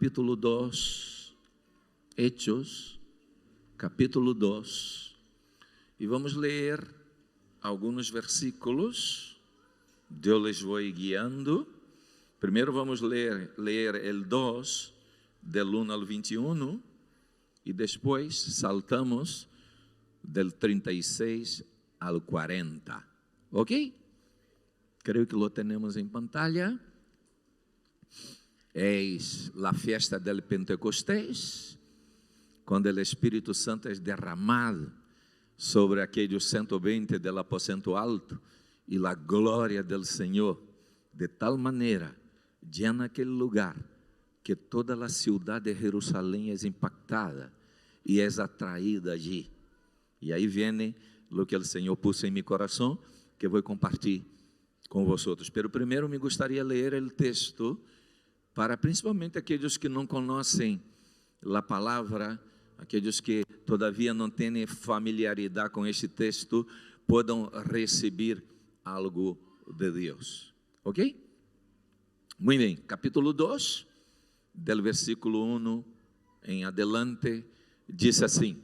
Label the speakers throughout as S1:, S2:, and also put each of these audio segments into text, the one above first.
S1: capítulo 2, Hechos, capítulo 2, e vamos ler alguns versículos. Eu les vou guiando. Primeiro vamos ler o 2, del 1 ao 21, e depois saltamos del 36 ao 40. ¿Ok? Creo que lo tenemos en pantalla. Es la fiesta del Pentecostés, quando o Espírito Santo é derramado sobre aqueles 120 del aposento alto, e a glória del Senhor de tal maneira llena aquele lugar que toda a cidade de Jerusalém é impactada e é atraída allí. E aí vem o que o Senhor pôs em meu coração, que vou compartilhar com vocês. Pero primeiro me gostaria de ler o texto para principalmente aqueles que não conhecem a palavra, aqueles que todavia não têm familiaridade com este texto, possam receber algo de Deus. Ok? Muito bem, capítulo 2, del versículo 1 em adelante, diz assim: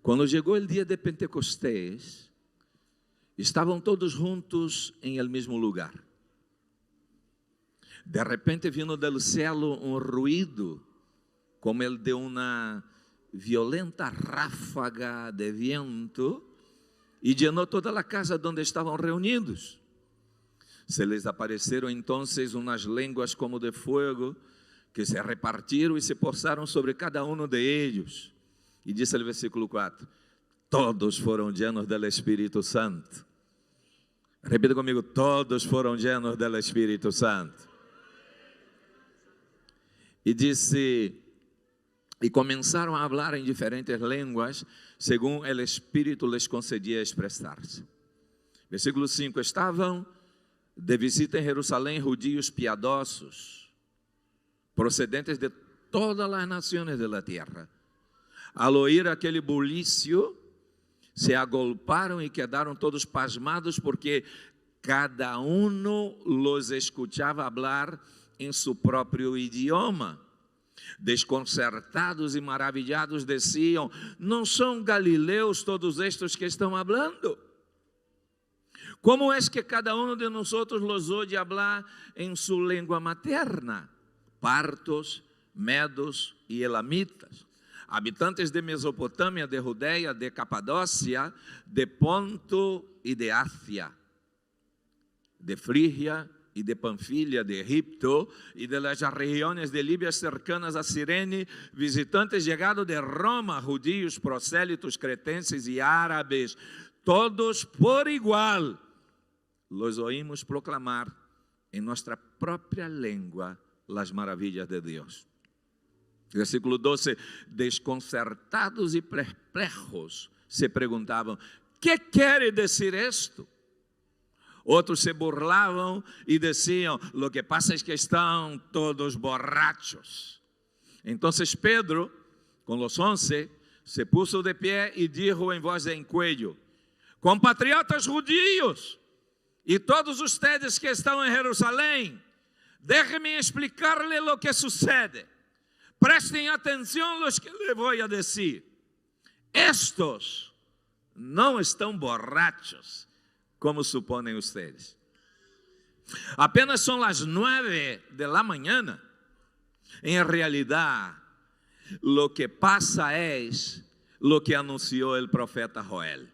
S1: quando chegou o dia de Pentecostés, estavam todos juntos em el mesmo lugar. De repente vino del cielo um ruído, como el de uma violenta ráfaga de viento, e llenou toda a casa donde estavam reunidos. Se les apareceram então umas línguas como de fogo, que se repartiram e se posaram sobre cada um de eles. E diz o versículo 4: todos foram llenos do Espírito Santo. Repita comigo: todos foram llenos do Espírito Santo. E disse, e começaram a falar em diferentes línguas, segundo o Espírito les concedia expressar-se. Versículo 5: estavam de visita em Jerusalém judios piadosos, procedentes de todas as nações da terra. Al oír aquele bulício, se agolparam e quedaram todos pasmados, porque cada los escuchava falar em seu próprio idioma. Desconcertados e maravilhados diziam: não são galileus todos estes que estão falando? Como é que cada de nós los oye hablar em sua língua materna? Partos, medos e elamitas, habitantes de Mesopotâmia, de Judeia, de Capadócia, de Ponto e de Ásia, de Frígia e de Panfilia, de Egipto e de las regiones de Líbia cercanas a Cirene, visitantes chegados de Roma, judíos, prosélitos, cretenses e árabes, todos por igual, los oímos proclamar em nossa própria língua as maravilhas de Deus. Versículo 12: desconcertados e perplejos se perguntavam: ¿qué quiere decir esto? Outros se burlavam e diziam: lo que pasa es que estão todos borrachos. Então Pedro, com os 11, se puso de pé e dijo em voz em cuello: compatriotas judíos e todos ustedes que estão em Jerusalém, déjenme explicarle lo que sucede. Prestem atenção los que le voy a decir. Estos não estão borrachos, como suponem ustedes. Apenas são as 9 de la mañana. Em realidade, lo que pasa es lo que anunciou el profeta Joel.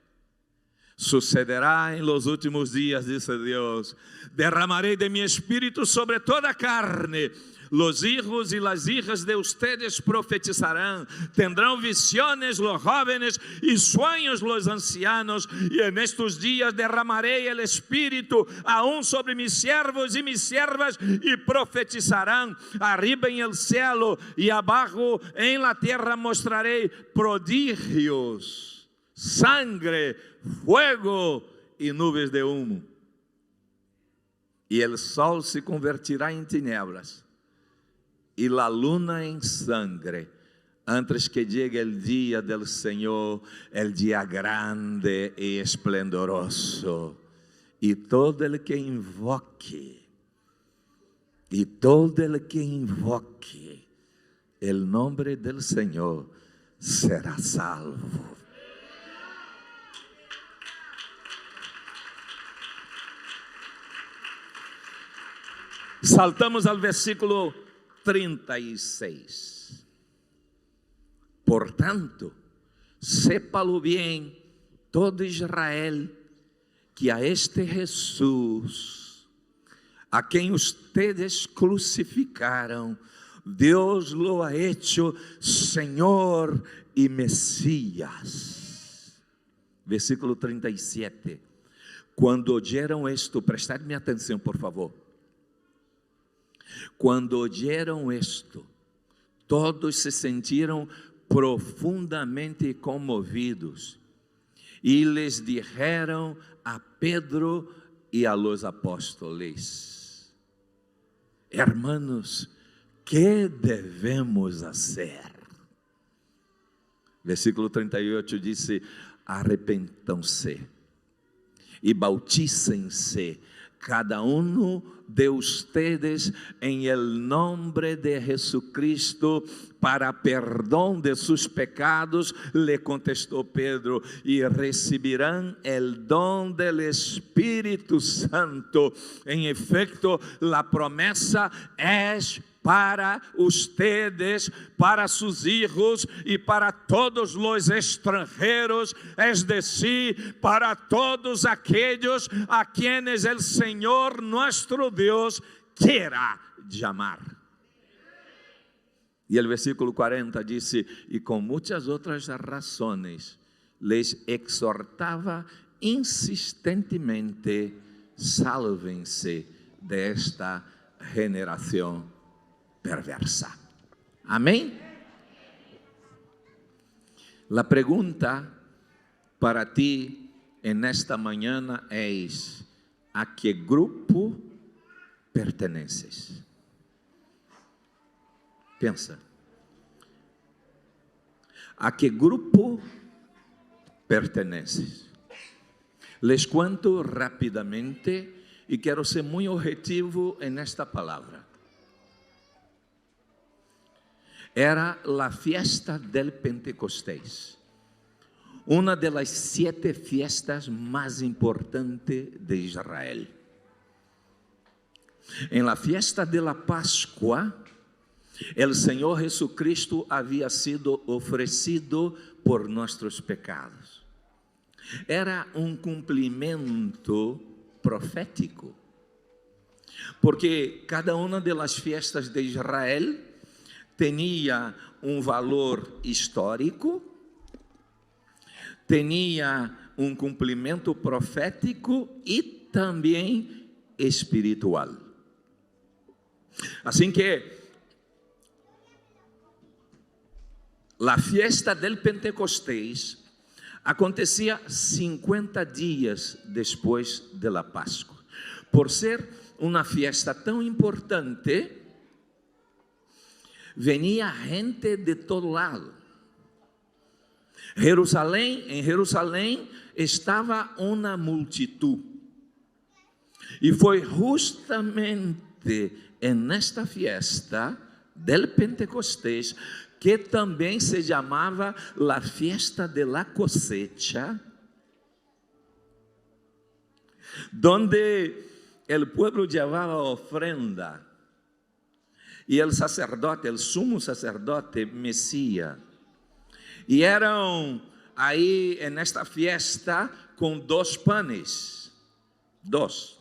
S1: Sucederá en los últimos días, dice Dios, derramaré de mi espíritu sobre toda carne. Los hijos y las hijas de ustedes profetizarán, tendrán visiones los jóvenes y sueños los ancianos, y en estos días derramaré el espíritu aún sobre mis siervos y mis siervas, y profetizarán. Arriba en el cielo y abajo en la tierra mostraré prodigios, sangre, fuego y nubes de humo. Y el sol se convertirá en tinieblas e la luna em sangre, antes que llegue el dia del Senhor, el dia grande e esplendoroso. E todo el que invoque el nombre del Señor será salvo. Saltamos al versículo 36. Por tanto, sépalo bien todo Israel, que a este Jesús, a quien ustedes crucificaron, Dios lo ha hecho Señor y Mesías. Versículo 37. Quando oyeron esto, prestadme atenção, por favor. Quando oyeron esto, todos se sentiram profundamente comovidos e les dijeron a Pedro e a los apóstoles: hermanos, ¿qué debemos hacer? Versículo 38 dice: arrepentam-se e bautícense cada uno de ustedes en el nombre de Jesucristo para perdón de sus pecados, le contestó Pedro, y recibirán el don del Espíritu Santo. En efecto, la promesa es para ustedes, para sus hijos y para todos los extranjeros, es decir, para todos aquellos a quienes el Señor nuestro Dios quiera llamar. Y el versículo 40 dice: y con muchas otras razones les exhortaba insistentemente: sálvense de esta generación perversa. Amén. La pregunta para ti en esta mañana es: ¿a qué grupo perteneces? Pensa. ¿A qué grupo perteneces? Les cuento rápidamente y quiero ser muy objetivo en esta palabra. Era la fiesta del Pentecostés, una de las 7 fiestas más importantes de Israel. En la fiesta de la Pascua, el Señor Jesucristo había sido ofrecido por nuestros pecados. Era un cumplimiento profético, porque cada una de las fiestas de Israel tenía un valor histórico, tenía un cumplimiento profético y también espiritual. Así que la fiesta del Pentecostés acontecia 50 dias depois de la Páscoa. Por ser uma fiesta tão importante, venia gente de todo lado. Em Jerusalém estava uma multitud. E foi justamente nesta fiesta del Pentecostés que também se chamava la fiesta de la cosecha, donde el pueblo llevaba ofrenda y el sacerdote, el sumo sacerdote Mesías, y eran ahí en esta fiesta con 2 panes, 2.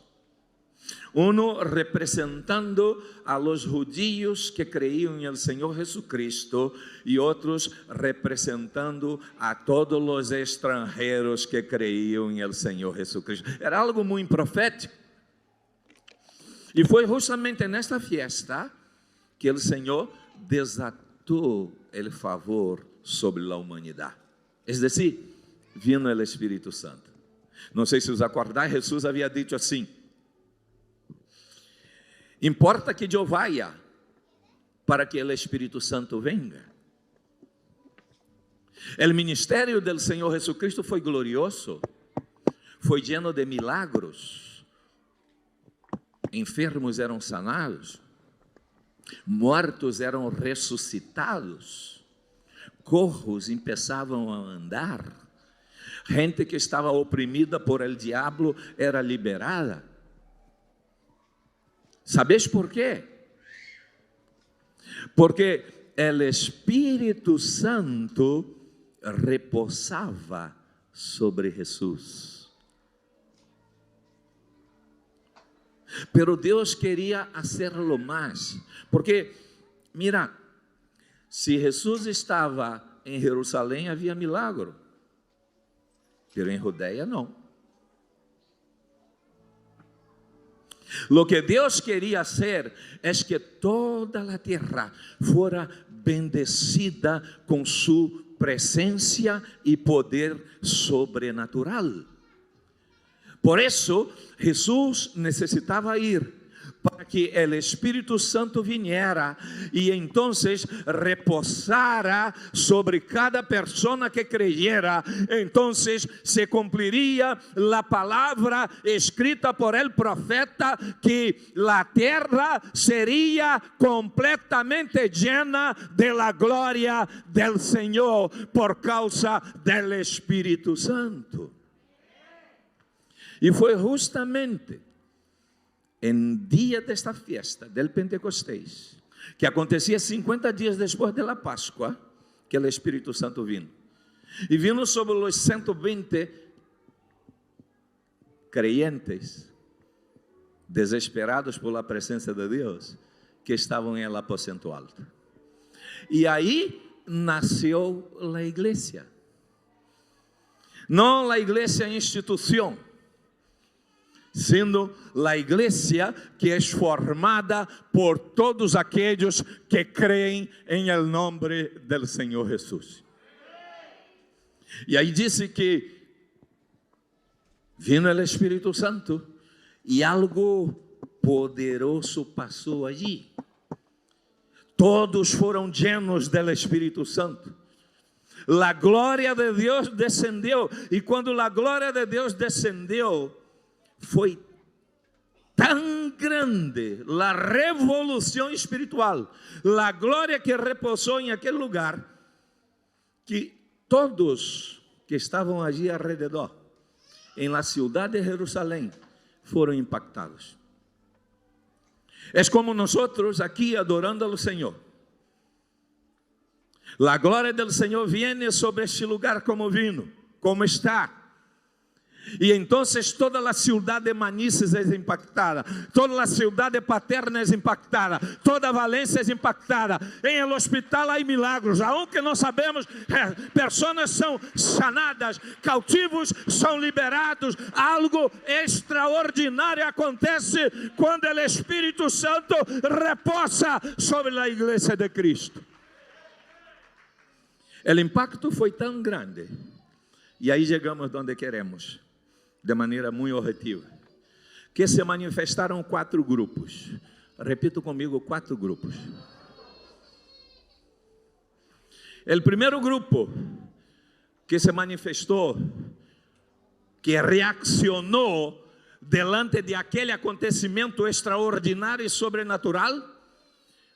S1: Uno representando a los judíos que creían en el Señor Jesucristo y otros representando a todos los extranjeros que creían en el Señor Jesucristo. Era algo muy profético. Y fue justamente en esta fiesta que el Señor desató el favor sobre la humanidad. Es decir, vino el Espíritu Santo. No sé si os acordáis, Jesús había dicho así: importa que eu vaya para que o Espírito Santo venga. O ministério do Senhor Jesucristo foi glorioso, foi lleno de milagros, enfermos eram sanados, Mortos eram ressuscitados, cojos começavam a andar, gente que estava oprimida por el diablo era liberada. ¿Sabes por quê? Porque o Espírito Santo repousava sobre Jesus. Pero Deus queria hacerlo mais, porque, mira, se Jesus estava em Jerusalém, havia milagro, pero em Judeia não. Lo que Deus queria hacer es que toda a terra fuera bendecida com su presencia e poder sobrenatural. Por isso, Jesus necessitava ir para que o Espírito Santo viniera e entonces reposara sobre cada persona que creyera. Entonces se cumpliría la palabra escrita por el profeta, que la tierra sería completamente llena de la gloria del Señor por causa del Espírito Santo. E foi justamente en día desta fiesta del Pentecostés, que acontecia 50 dias depois da Páscoa, que o Espírito Santo vino. E vino sobre os 120 creyentes, desesperados por la presença de Deus, que estavam em el aposento alto. E aí nasceu a igreja. Não a igreja instituição, sendo a igreja que é formada por todos aqueles que creem em el nome do Senhor Jesus. E aí disse que vino o Espírito Santo e algo poderoso passou allí. Todos foram llenos do Espírito Santo. A glória de Deus descendeu, e quando a glória de Deus descendeu, foi tão grande a revolução espiritual, a glória que repousou em aquele lugar, que todos que estavam ali ao redor, em la cidade de Jerusalém, foram impactados. É como nós aqui adorando ao Senhor. A glória do Senhor viene sobre este lugar como vino, como está. E então toda a cidade de Manises é impactada, toda a cidade Paterna é impactada, toda Valência é impactada. Em el hospital há milagros, aunque nós sabemos, pessoas são sanadas, cautivos são liberados. Algo extraordinário acontece quando o Espírito Santo reposa sobre a igreja de Cristo. O impacto foi tão grande, e aí chegamos onde queremos, de maneira muito objetiva, que se manifestaram 4 grupos. Repito comigo, 4 grupos. O primeiro grupo que se manifestou, que reaccionou delante de aquele acontecimento extraordinário e sobrenatural,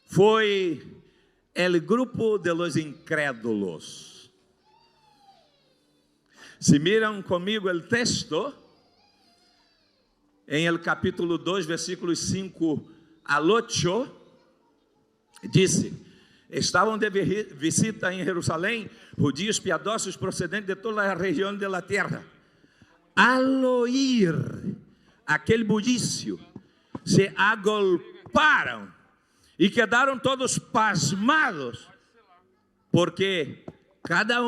S1: foi o grupo de los incrédulos. Se miram comigo o texto, em el capítulo 2, versículos 5 al 8, disse: estavam de visita em Jerusalém judíos piadosos procedentes de toda a região da terra. Al oír aquele bullicio, se agolparam e quedaram todos pasmados, porque cada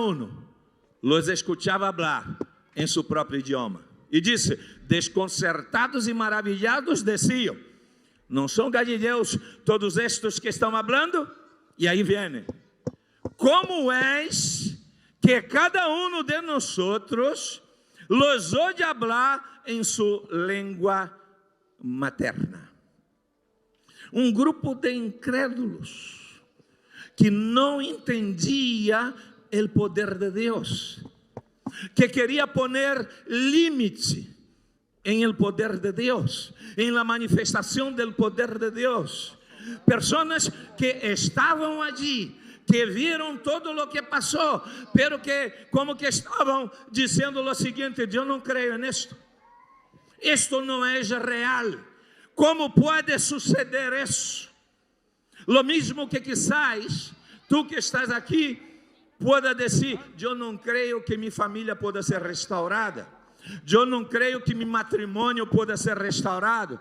S1: los escuchaba hablar em seu próprio idioma. E disse, desconcertados e maravilhados, diziam: não são galileus todos estes que estão falando? E aí vem: como és que cada de nós los oye hablar em sua língua materna? Um grupo de incrédulos que não entendia o poder de Deus, que queria poner límite em el poder de Deus, em la manifestação del poder de Deus. Personas que estavam allí, que viram todo o que passou, pero que como que estavam dizendo o seguinte: eu não creio nisto. Isto não é real. Como pode suceder isso? Lo mesmo que quizás tu que estás aqui pueda dizer: eu não creio que minha família possa ser restaurada. Eu não creio que meu matrimônio possa ser restaurado.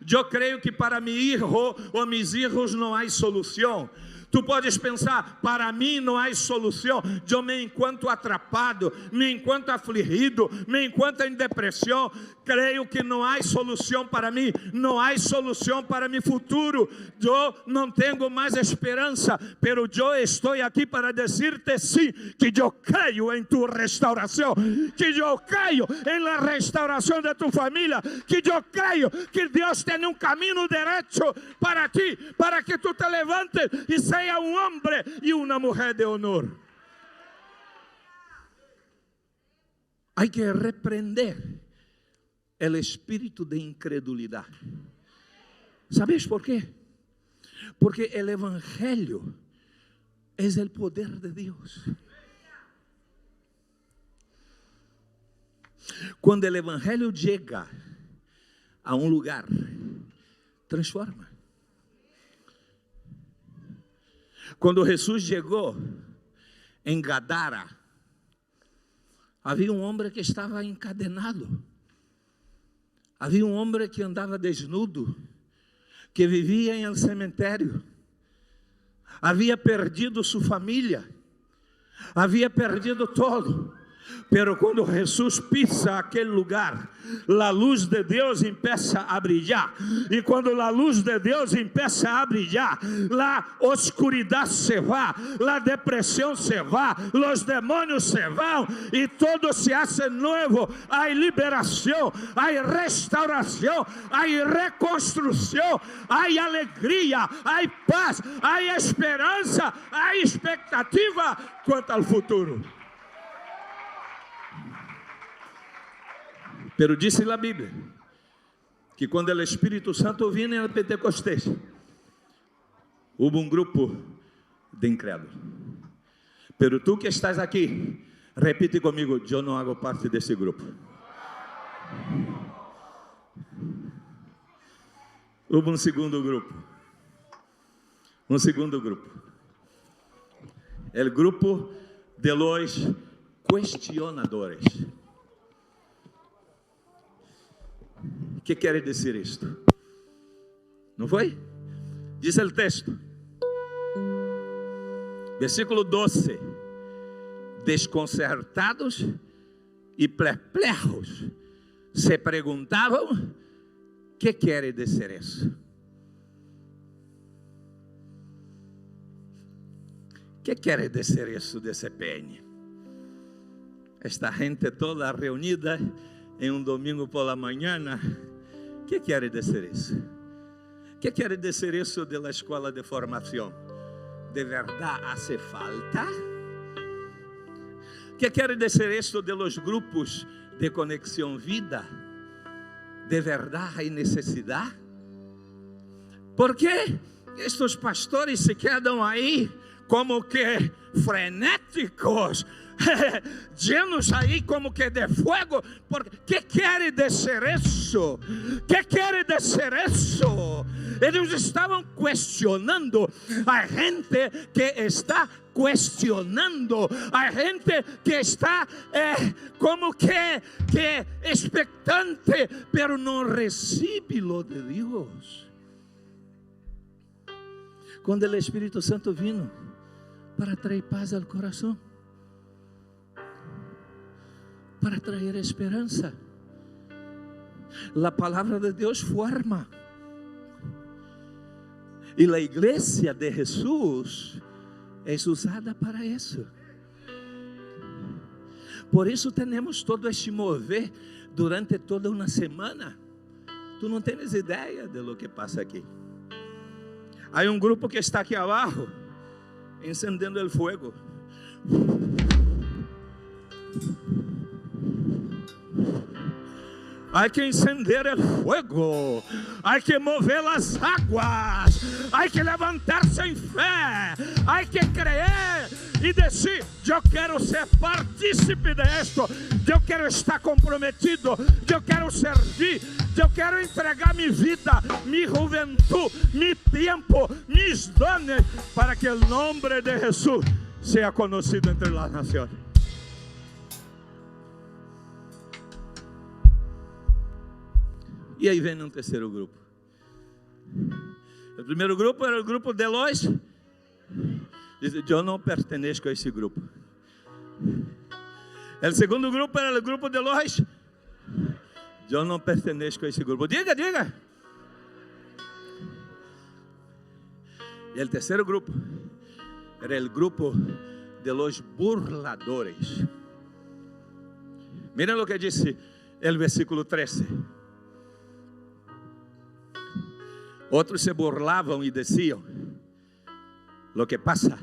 S1: Eu creio que para meu filho ou meus filhos não há solução. Tu podes pensar: para mim não há solução. Eu me encontro atrapado, me encontro afligido, me encontro em depressão. Creio que não há solução para mim, não há solução para meu futuro. Eu não tenho mais esperança, pero eu estou aqui para dizer-te sim, que eu creio em tua restauração, que eu creio em la restauração de tua família, que eu creio que Deus tem caminho direto para ti, para que tu te levantes e seja homem e uma mulher de honor. Há que repreender o espírito de incredulidade. ¿Sabes por quê? Porque o evangelho é o poder de Deus. Quando o evangelho chega a lugar, transforma. Quando Jesus chegou em Gadara, havia homem que estava encadenado. Havia homem que andava desnudo, que vivia em um cemitério. Havia perdido sua família, havia perdido todo. Pero quando Jesus pisa aquele lugar, a luz de Deus começa a brilhar. E quando a luz de Deus começa a brilhar, a oscuridade se vai, a depressão se vai, os demônios se vão e todo se hace novo. Há liberação, há restauração, há reconstrução, há alegria, há paz, há esperança, há expectativa quanto ao futuro. Pero disse a Bíblia que quando o Espírito Santo vinha em Pentecostés, houve grupo de incrédulos. Pero tu que estás aqui, repite comigo: eu não hago parte desse grupo. Houve segundo grupo. Segundo grupo. O grupo de los questionadores. O que quer dizer isto? Não foi? Diz o texto, versículo 12: desconcertados e perplejos se perguntavam: o que quer dizer isso? O que quer dizer isso de CPN? Esta gente toda reunida em domingo por la manhã, o que quer dizer isso? O que quer dizer isso da escola de formação? De verdade hace falta? O que quer dizer isso de los grupos de conexão vida? De verdade há necessidade? Por que estes pastores se quedam aí como que frenéticos, llenos aí como que de fuego? ¿Qué quiere decir eso? ¿Qué quiere decir eso? Eles estavam questionando. A gente que está questionando, a gente que está como que expectante, pero não recebe lo de Deus. Quando o Espírito Santo vino para trazer paz ao coração, para trazer esperança, a palavra de Deus forma. E a igreja de Jesus é usada para isso. Por isso temos todo este mover durante toda uma semana. Tu não tens ideia de lo que passa aqui. Há grupo que está aqui abaixo, encendendo o fogo. Há que encender o fogo, há que mover as águas, Hay que levantarse en fe. Hay que creer y decir: yo quiero ser partícipe de esto. Yo quiero estar comprometido. Yo quiero servir. Yo quiero entregar mi vida, mi juventud, mi tiempo, mis dones, para que el nombre de Jesús sea conocido entre las naciones. E aí vem um terceiro grupo. O primeiro grupo era o grupo de los. Diz: eu não pertenço a esse grupo. O segundo grupo era o grupo de los. Eu não pertenço a esse grupo. Diga, diga. E o terceiro grupo era o grupo de los burladores. Miren o que disse o versículo 13. Outros se burlavam e diziam: lo que pasa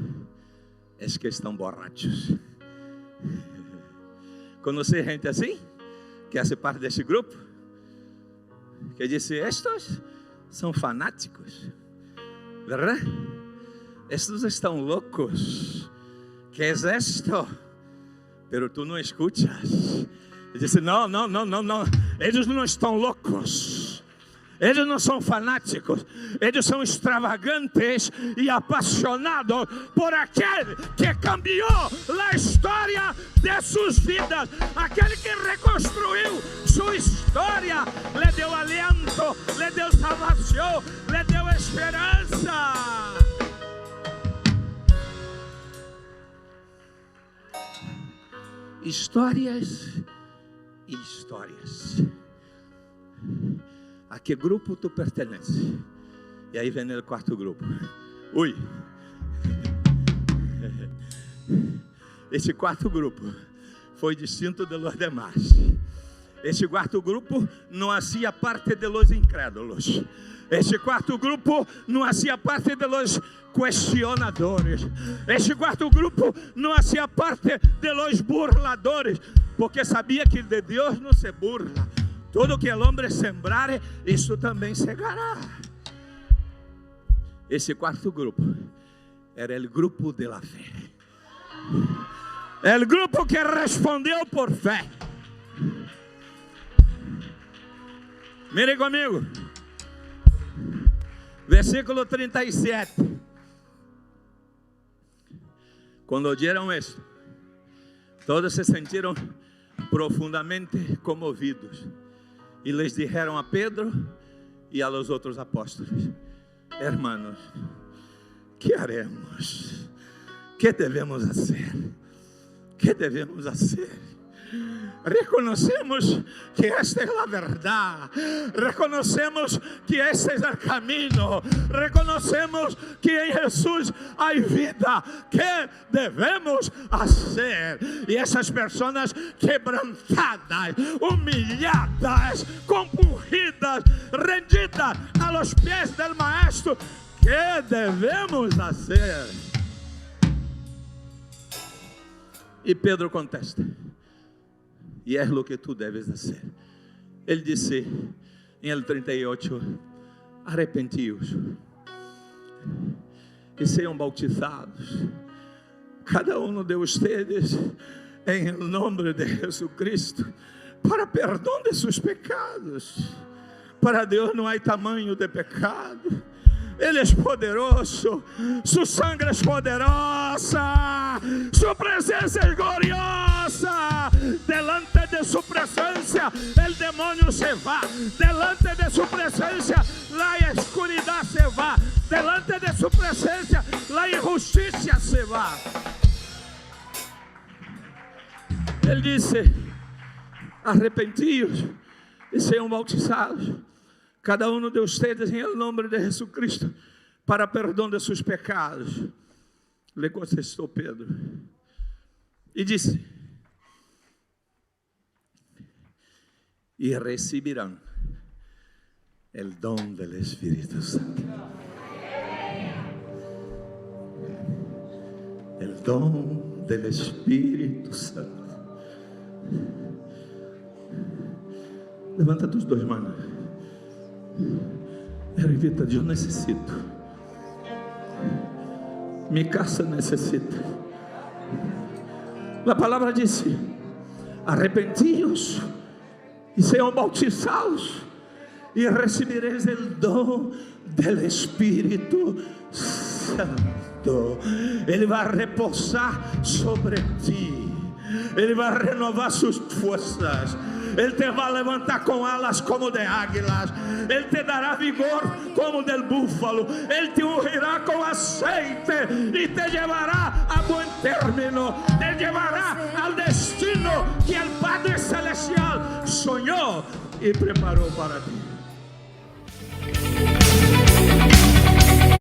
S1: es que estão borrachos. Conhece gente assim, que hace parte desse grupo, que disse: estos são fanáticos, verdade? Estos estão loucos. Que é esto? Pero tu não escuchas. Ele disse: não, eles não estão loucos. Eles não são fanáticos, eles são extravagantes e apaixonados por aquele que cambiou a história de suas vidas, aquele que reconstruiu sua história, lhe deu aliento, lhe deu salvação, lhe deu esperança. Histórias e histórias. A que grupo tu pertences? E aí vem o quarto grupo. Ui. Esse quarto grupo foi distinto de los demás. Esse quarto grupo não fazia parte de los incrédulos. Esse quarto grupo não fazia parte de los questionadores. Esse quarto grupo não fazia parte de los burladores, porque sabia que de Deus não se burla. Todo que o homem sembrar, isso também segará. Esse quarto grupo era o grupo de la fé. O grupo que respondeu por fé. Mire comigo. Versículo 37. Quando oyeron esto, todos se sentiram profundamente comovidos. E les dijeron a Pedro e a los outros apóstolos: hermanos, ¿qué haremos? ¿Qué debemos hacer? ¿Qué debemos hacer? Reconocemos que esta es la verdad, reconocemos que este es el camino, reconocemos que en Jesús hay vida. ¿Qué debemos hacer? Y esas personas quebrantadas, humilladas, compungidas, rendidas a los pies del Maestro, ¿qué debemos hacer? E Pedro contesta: e é o que tu deves fazer. Ele disse em el 38: arrepentidos e sejam bautizados, cada um de ustedes, em nome de Jesucristo, para perdão de seus pecados. Para Deus não há tamanho de pecado. Ele é poderoso, su sangre é poderosa, su presença é gloriosa. Delante de su presencia el demonio se va, delante de su presencia la oscuridad se va, delante de su presencia la injusticia se va. Ele disse: arrepentidos e sejam bautizados, cada um de ustedes, em nome de Jesucristo, para perdão de seus pecados. Le contestou Pedro e disse: e receberão o dom do Espírito Santo. O dom do Espírito Santo. Levanta tus duas manos. Repita: eu necessito Mi casa necesita. A palavra disse: arrepentíos e sejam bautizados, e recebereis o dom do Espírito Santo. Ele vai repousar sobre ti, Ele vai renovar suas forças, Ele te vai levantar com alas como de águilas, Ele te dará vigor como del búfalo, Ele te ungirá com azeite e te levará a bom término, te levará ao destino que o Padre Celestial sonhou e preparou para ti.